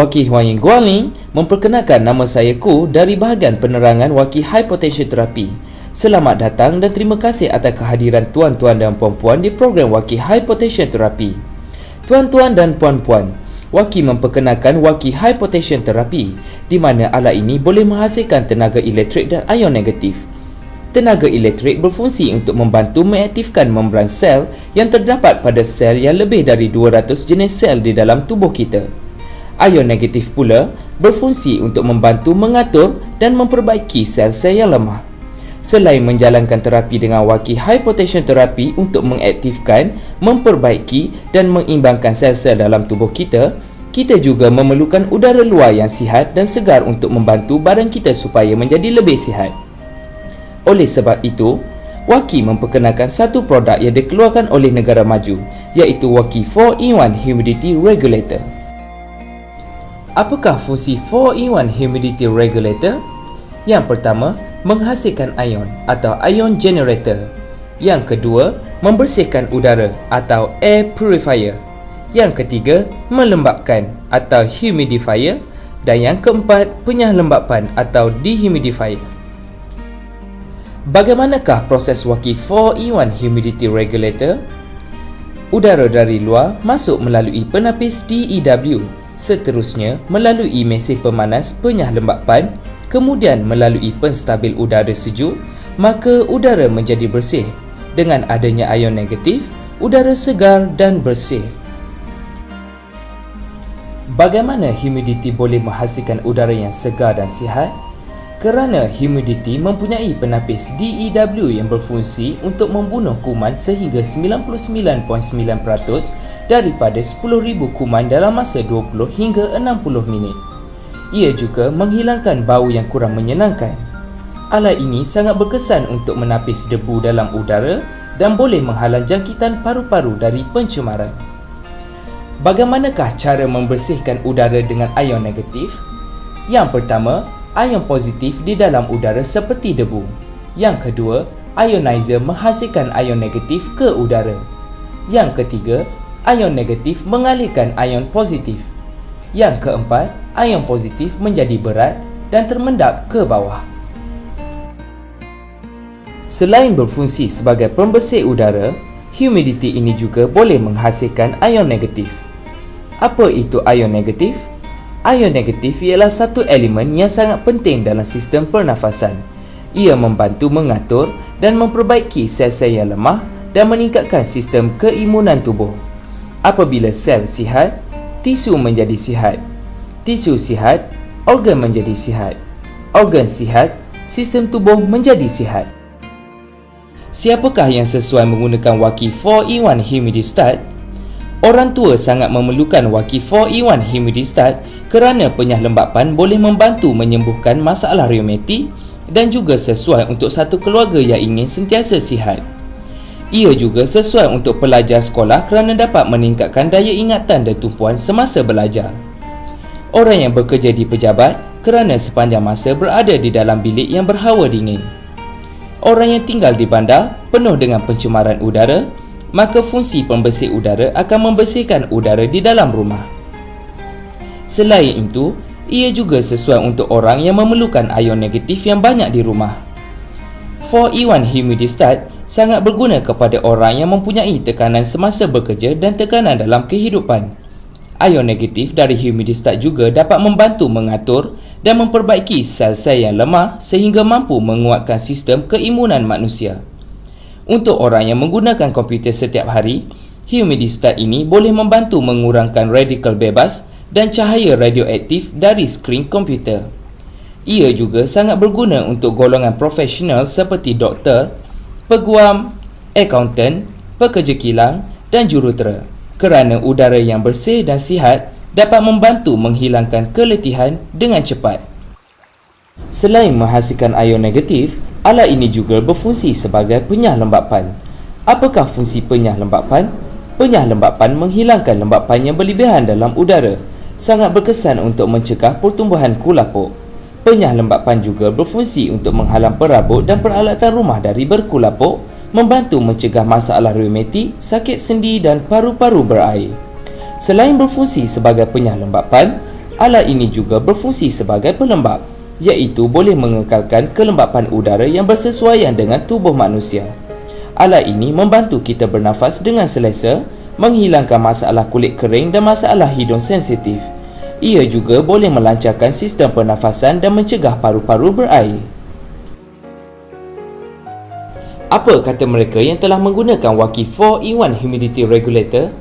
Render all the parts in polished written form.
Waki Huang Yin Gualing memperkenalkan nama saya Ku dari bahagian penerangan Waki High Potential Therapy. Selamat datang dan terima kasih atas kehadiran tuan-tuan dan puan-puan di program Waki High Potential Therapy. Tuan-tuan dan puan-puan, Waki memperkenalkan Waki High Potential Therapy, di mana alat ini boleh menghasilkan tenaga elektrik dan ion negatif. Tenaga elektrik berfungsi untuk membantu mengaktifkan membran sel yang terdapat pada sel yang lebih dari 200 jenis sel di dalam tubuh kita. Ion negatif pula berfungsi untuk membantu mengatur dan memperbaiki sel-sel yang lemah. Selain menjalankan terapi dengan Waki High Potential Therapy untuk mengaktifkan, memperbaiki dan mengimbangkan sel-sel dalam tubuh kita, kita juga memerlukan udara luar yang sihat dan segar untuk membantu badan kita supaya menjadi lebih sihat. Oleh sebab itu, Waki memperkenalkan satu produk yang dikeluarkan oleh negara maju, iaitu Waki 4-in-1 Humidity Regulator. Apakah fungsi 4-in-1 Humidity Regulator? Yang pertama, menghasilkan ion atau ion generator. Yang kedua, membersihkan udara atau air purifier. Yang ketiga, melembapkan atau humidifier. Dan yang keempat, penyalembapan atau dehumidifier. Bagaimanakah proses Waki 4-in-1 Humidity Regulator? Udara dari luar masuk melalui penapis DEW, seterusnya melalui mesin pemanas penyalembapan, kemudian melalui penstabil udara sejuk, maka udara menjadi bersih. Dengan adanya ion negatif, udara segar dan bersih. Bagaimana humidity boleh menghasilkan udara yang segar dan sihat? Kerana humidity mempunyai penapis DEW yang berfungsi untuk membunuh kuman sehingga 99.9% daripada 10,000 kuman dalam masa 20 hingga 60 minit. Ia juga menghilangkan bau yang kurang menyenangkan. Alat ini sangat berkesan untuk menapis debu dalam udara dan boleh menghalang jangkitan paru-paru dari pencemaran. Bagaimanakah cara membersihkan udara dengan ion negatif? Yang pertama, ion positif di dalam udara seperti debu. Yang kedua, ionizer menghasilkan ion negatif ke udara. Yang ketiga, ion negatif mengalihkan ion positif. Yang keempat, ion positif menjadi berat dan termendap ke bawah. Selain berfungsi sebagai pembersih udara, humidity ini juga boleh menghasilkan ion negatif. Apa itu ion negatif? Ion negatif ialah satu elemen yang sangat penting dalam sistem pernafasan. Ia membantu mengatur dan memperbaiki sel-sel yang lemah dan meningkatkan sistem keimunan tubuh. Apabila sel sihat, tisu menjadi sihat. Tisu sihat, organ menjadi sihat. Organ sihat, sistem tubuh menjadi sihat. Siapakah yang sesuai menggunakan Waki 4-in-1 Humidistat? Orang tua sangat memerlukan Waki 4-in-1 Humidistat kerana penyalembapan boleh membantu menyembuhkan masalah reumatik dan juga sesuai untuk satu keluarga yang ingin sentiasa sihat. Ia juga sesuai untuk pelajar sekolah kerana dapat meningkatkan daya ingatan dan tumpuan semasa belajar. Orang yang bekerja di pejabat kerana sepanjang masa berada di dalam bilik yang berhawa dingin. Orang yang tinggal di bandar penuh dengan pencemaran udara, maka fungsi pembersih udara akan membersihkan udara di dalam rumah. Selain itu, ia juga sesuai untuk orang yang memerlukan ion negatif yang banyak di rumah. 4-in-1 Humidistat sangat berguna kepada orang yang mempunyai tekanan semasa bekerja dan tekanan dalam kehidupan. Ion negatif dari Humidistat juga dapat membantu mengatur dan memperbaiki sel-sel yang lemah sehingga mampu menguatkan sistem keimunan manusia. Untuk orang yang menggunakan komputer setiap hari, Humidistat ini boleh membantu mengurangkan radikal bebas dan cahaya radioaktif dari skrin komputer. Ia juga sangat berguna untuk golongan profesional seperti doktor, peguam, akaunten, pekerja kilang dan jurutera, kerana udara yang bersih dan sihat dapat membantu menghilangkan keletihan dengan cepat. Selain menghasilkan ion negatif, alat ini juga berfungsi sebagai penyalembapan. Apakah fungsi penyalembapan? Penyalembapan menghilangkan lembapan yang berlebihan dalam udara. Sangat berkesan untuk mencegah pertumbuhan kulapuk. Penyalembapan juga berfungsi untuk menghalang perabot dan peralatan rumah dari berkulapuk, membantu mencegah masalah reumatik, sakit sendi dan paru-paru berair. Selain berfungsi sebagai penyalembapan, Alat ini juga berfungsi sebagai pelembap, iaitu boleh mengekalkan kelembapan udara yang bersesuaian dengan tubuh manusia. Alat ini membantu kita bernafas dengan selesa, menghilangkan masalah kulit kering dan masalah hidung sensitif. Ia juga boleh melancarkan sistem pernafasan dan mencegah paru-paru berair. Apa kata mereka yang telah menggunakan Waki 4-in-1 Humidity Regulator?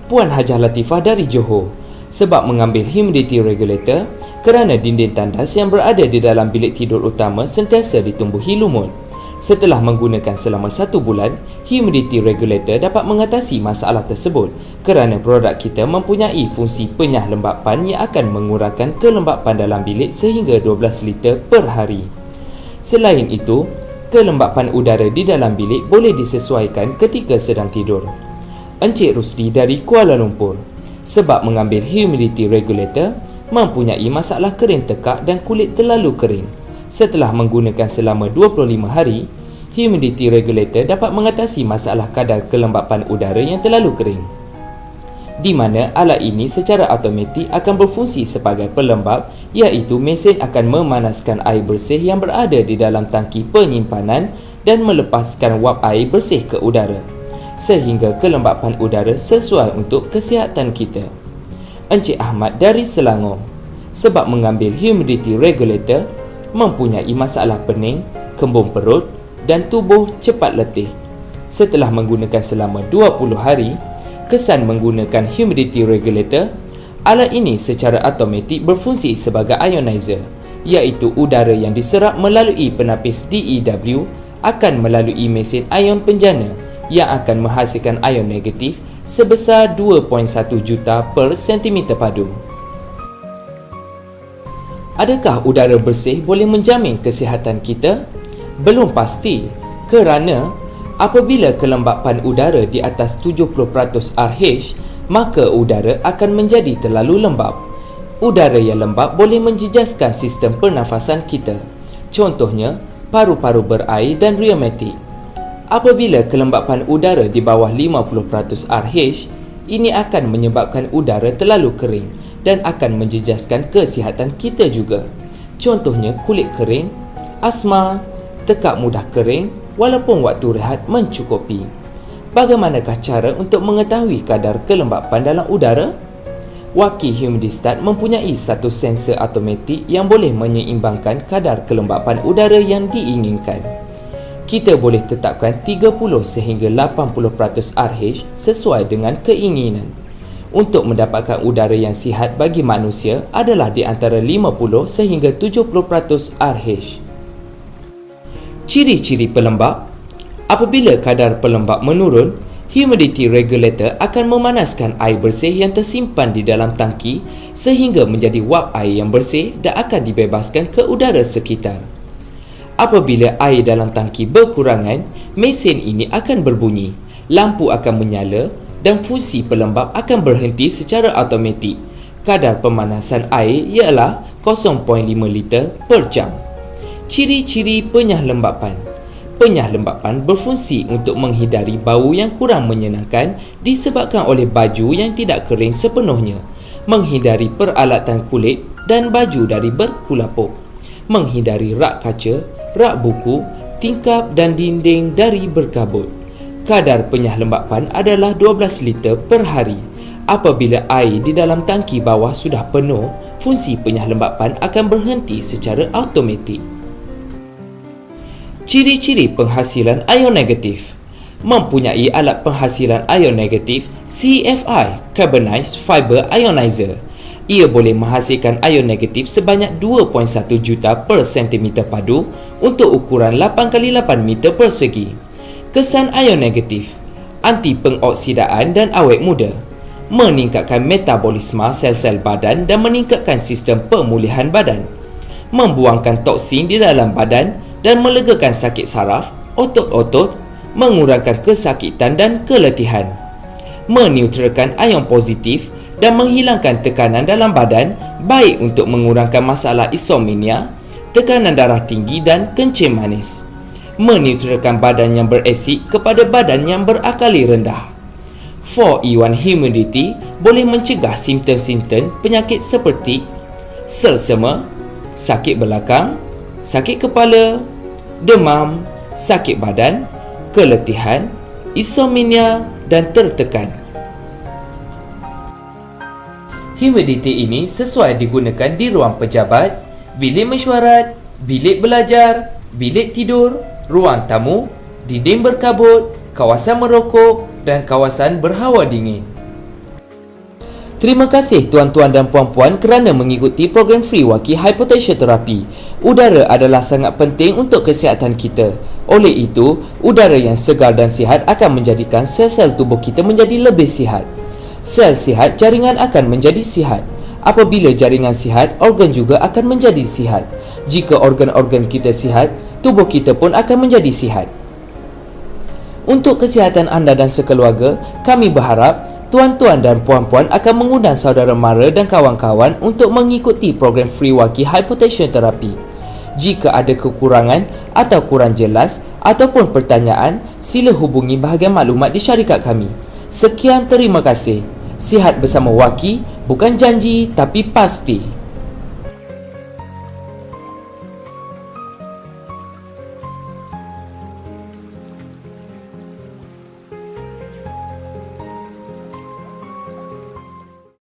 Puan Hajah Latifah dari Johor. Sebab mengambil humidity regulator kerana dinding tandas yang berada di dalam bilik tidur utama sentiasa ditumbuhi lumut. Setelah menggunakan selama 1 bulan, humidity regulator dapat mengatasi masalah tersebut kerana produk kita mempunyai fungsi penyah lembapan yang akan mengurangkan kelembapan dalam bilik sehingga 12 liter per hari. Selain itu, kelembapan udara di dalam bilik boleh disesuaikan ketika sedang tidur. Encik Rusdi dari Kuala Lumpur. Sebab mengambil humidity regulator, mempunyai masalah kering tekak dan kulit terlalu kering. Setelah menggunakan selama 25 hari, humidity regulator dapat mengatasi masalah kadar kelembapan udara yang terlalu kering. Di mana alat ini secara automatik akan berfungsi sebagai pelembap, iaitu mesin akan memanaskan air bersih yang berada di dalam tangki penyimpanan dan melepaskan wap air bersih ke udara, sehingga kelembapan udara sesuai untuk kesihatan kita. Encik Ahmad dari Selangor. Sebab mengambil humidity regulator, mempunyai masalah pening, kembung perut dan tubuh cepat letih. Setelah menggunakan selama 20 hari, kesan menggunakan humidity regulator, alat ini secara automatik berfungsi sebagai ionizer, iaitu udara yang diserap melalui penapis DEW akan melalui mesin ion penjana yang akan menghasilkan ion negatif sebesar 2.1 juta per sentimeter padu. Adakah udara bersih boleh menjamin kesihatan kita? Belum pasti, kerana apabila kelembapan udara di atas 70% RH, maka udara akan menjadi terlalu lembap. Udara yang lembap boleh menjejaskan sistem pernafasan kita. Contohnya, paru-paru berair dan reumatik. Apabila kelembapan udara di bawah 50% RH, ini akan menyebabkan udara terlalu kering dan akan menjejaskan kesihatan kita juga. Contohnya kulit kering, asma, tekak mudah kering walaupun waktu rehat mencukupi. Bagaimanakah cara untuk mengetahui kadar kelembapan dalam udara? Waki Humidistat mempunyai satu sensor automatik yang boleh menyeimbangkan kadar kelembapan udara yang diinginkan. Kita boleh tetapkan 30 sehingga 80% RH sesuai dengan keinginan. Untuk mendapatkan udara yang sihat bagi manusia adalah di antara 50 sehingga 70% RH. Ciri-ciri pelembap. Apabila kadar pelembap menurun, humidity regulator akan memanaskan air bersih yang tersimpan di dalam tangki sehingga menjadi wap air yang bersih dan akan dibebaskan ke udara sekitar. Apabila air dalam tangki berkurangan, mesin ini akan berbunyi, lampu akan menyala dan fungsi pelembap akan berhenti secara automatik. Kadar pemanasan air ialah 0.5 liter per jam. Ciri-ciri penyah lembapan. Penyah lembapan berfungsi untuk menghindari bau yang kurang menyenangkan disebabkan oleh baju yang tidak kering sepenuhnya, menghindari peralatan kulit dan baju dari berkulapuk, menghindari rak kaca, rak buku, tingkap dan dinding dari berkabut. Kadar penyah lembapan adalah 12 liter per hari. Apabila air di dalam tangki bawah sudah penuh, fungsi penyah lembapan akan berhenti secara automatik. Ciri-ciri penghasilan ion negatif. Mempunyai alat penghasilan ion negatif CFI, Carbonized Fiber Ionizer. Ia boleh menghasilkan ion negatif sebanyak 2.1 juta per sentimeter padu untuk ukuran 8x8 meter persegi. Kesan ion negatif: anti pengoksidaan dan awet muda, meningkatkan metabolisme sel-sel badan dan meningkatkan sistem pemulihan badan, membuangkan toksin di dalam badan dan melegakan sakit saraf, otot-otot, mengurangkan kesakitan dan keletihan, meneutralkan ion positif dan menghilangkan tekanan dalam badan, baik untuk mengurangkan masalah insomnia, tekanan darah tinggi dan kencing manis, meneutralkan badan yang berasid kepada badan yang berakali rendah. 4-in-1 Humidity boleh mencegah simptom-simptom penyakit seperti selsema, sakit belakang, sakit kepala, demam, sakit badan, keletihan, insomnia dan tertekan. Humidity ini sesuai digunakan di ruang pejabat, bilik mesyuarat, bilik belajar, bilik tidur, ruang tamu, dinding berkabut, kawasan merokok dan kawasan berhawa dingin. Terima kasih tuan-tuan dan puan-puan kerana mengikuti program free Waki Hypotension Therapy. Udara adalah sangat penting untuk kesihatan kita. Oleh itu, udara yang segar dan sihat akan menjadikan sel-sel tubuh kita menjadi lebih sihat. Sel sihat, jaringan akan menjadi sihat. Apabila jaringan sihat, organ juga akan menjadi sihat. Jika organ-organ kita sihat, tubuh kita pun akan menjadi sihat. Untuk kesihatan anda dan sekeluarga, kami berharap tuan-tuan dan puan-puan akan mengundang saudara mara dan kawan-kawan untuk mengikuti program free Waki Hypotension Therapy. Jika ada kekurangan atau kurang jelas ataupun pertanyaan, sila hubungi bahagian maklumat di syarikat kami. Sekian, terima kasih. Sihat bersama Waki, bukan janji tapi pasti.